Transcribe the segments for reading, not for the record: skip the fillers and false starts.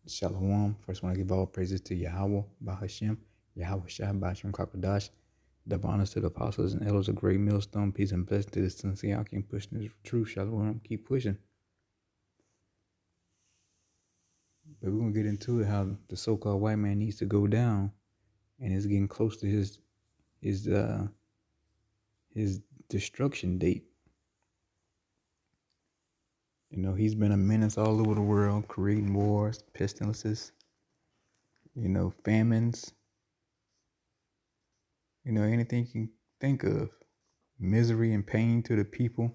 Shalom. First, I want to give all praises to Yahweh, Bahashem, Yahweh Shai, Bahashem Kakadash. Double honors to the apostles and elders of Great Millstone. Peace and blessings to the sincere. Y'all keep pushing this truth. Shalom. Keep pushing. But we're going to get into it, how the so-called white man needs to go down, and it's getting close to his destruction date. You know, he's been a menace all over the world, creating wars, pestilences, famines, anything you can think of. Misery and pain to the people.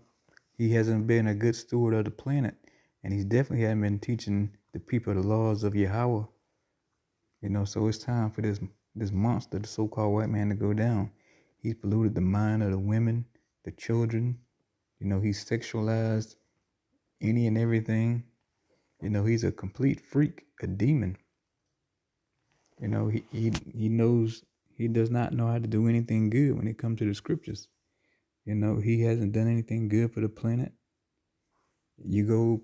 He hasn't been a good steward of the planet, and he's definitely hasn't been teaching the people the laws of Yahweh. So it's time for this monster, the so-called white man, to go down. He's polluted the mind of the women, the children. He's sexualized any and everything. He's a complete freak, a demon. He knows he does not know how to do anything good when it comes to the scriptures. He hasn't done anything good for the planet. You go,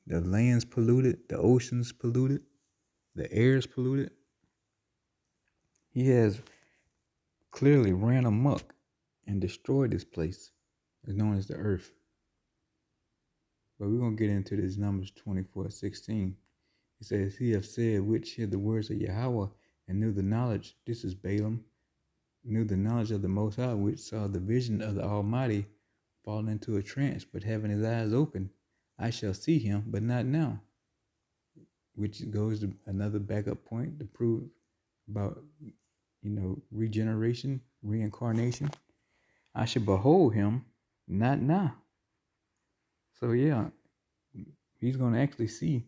the land's polluted, the ocean's polluted, the air's polluted. He has clearly ran amok and destroyed this place. It's known as the earth. But we're going to get into this Numbers 24:16. It says, he have said, which hear the words of Yahweh and knew the knowledge. This is Balaam. Knew the knowledge of the Most High, which saw the vision of the Almighty, falling into a trance, but having his eyes open. I shall see him, but not now. Which goes to another backup point to prove about, regeneration, reincarnation. I should behold him, not now. So yeah, he's going to actually see,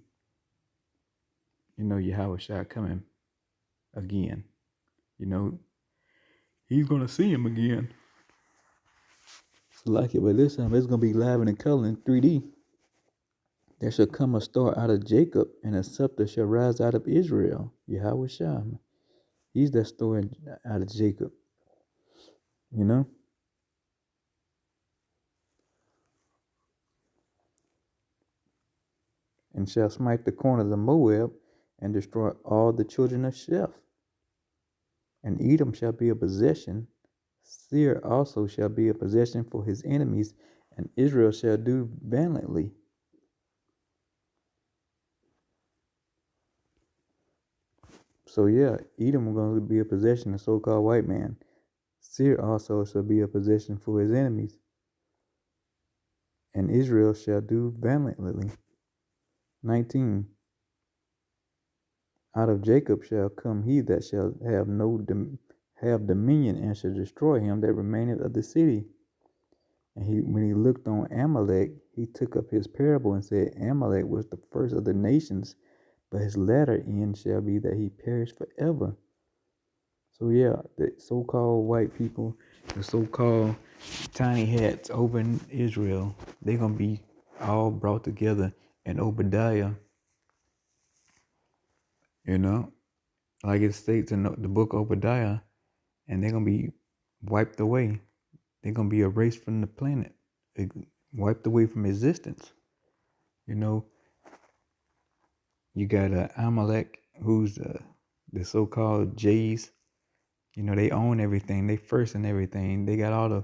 Yahweh Shai coming again. He's going to see him again. So like it, but this time it's going to be live and in color in 3D. There shall come a star out of Jacob, and a scepter shall rise out of Israel. Yahweh Shai. He's that star out of Jacob. And shall smite the corners of Moab, and destroy all the children of Sheph. And Edom shall be a possession. Seir also shall be a possession for his enemies, and Israel shall do valiantly. So yeah, Edom is going to be a possession, a so-called white man. Seir also shall be a possession for his enemies, and Israel shall do valiantly. 19. Out of Jacob shall come he that shall have dominion, and shall destroy him that remaineth of the city. And when he looked on Amalek, he took up his parable and said, Amalek was the first of the nations, but his latter end shall be that he perish forever. So yeah, the so-called white people, the so-called tiny hats over in Israel, they're going to be all brought together in Obadiah, like it states in the book of Obadiah, and they're going to be wiped away. They're going to be erased from the planet, wiped away from existence. You got Amalek, who's the so-called Jays. They own everything. They first in everything. They got all the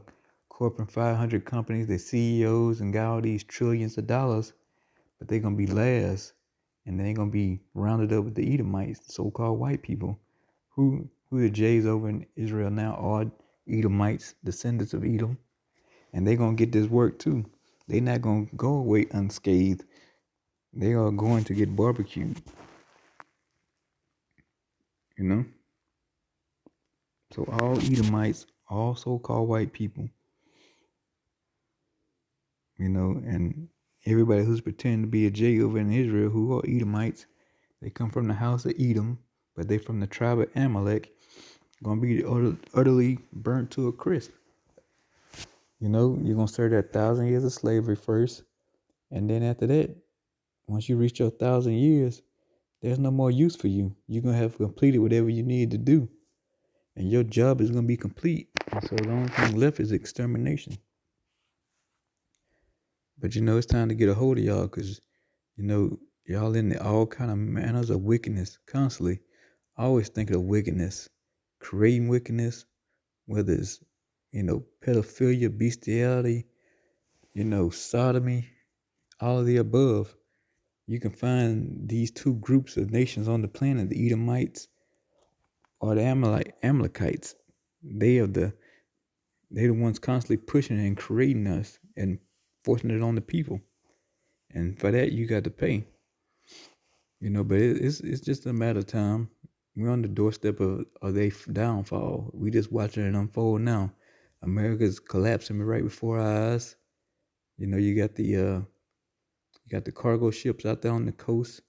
corporate 500 companies, the CEOs, and got all these trillions of dollars. But they're going to be last, and they're going to be rounded up with the Edomites, the so-called white people. Who the Jays over in Israel now are Edomites, descendants of Edom. And they're going to get this work too. They're not going to go away unscathed. They are going to get barbecued. So all Edomites, all so-called white people, and everybody who's pretending to be a Jay over in Israel, who are Edomites, they come from the house of Edom, but they from the tribe of Amalek, going to be utterly burnt to a crisp. You're going to serve that 1,000 years of slavery first, and then after that, once you reach your 1,000 years, there's no more use for you. You're going to have completed whatever you need to do, and your job is going to be complete. And so the only thing left is extermination. But it's time to get a hold of y'all, because Y'all in all kind of manners of wickedness constantly. Always thinking of wickedness, creating wickedness, whether it's, pedophilia, bestiality, sodomy, all of the above. You can find these two groups of nations on the planet, the Edomites or the Amalekites. They are they the ones constantly pushing and creating us and forcing it on the people. And for that you got to pay. But it's just a matter of time. We're on the doorstep of their downfall. We just watching it unfold now. America's collapsing right before our eyes. You got the cargo ships out there on the coast.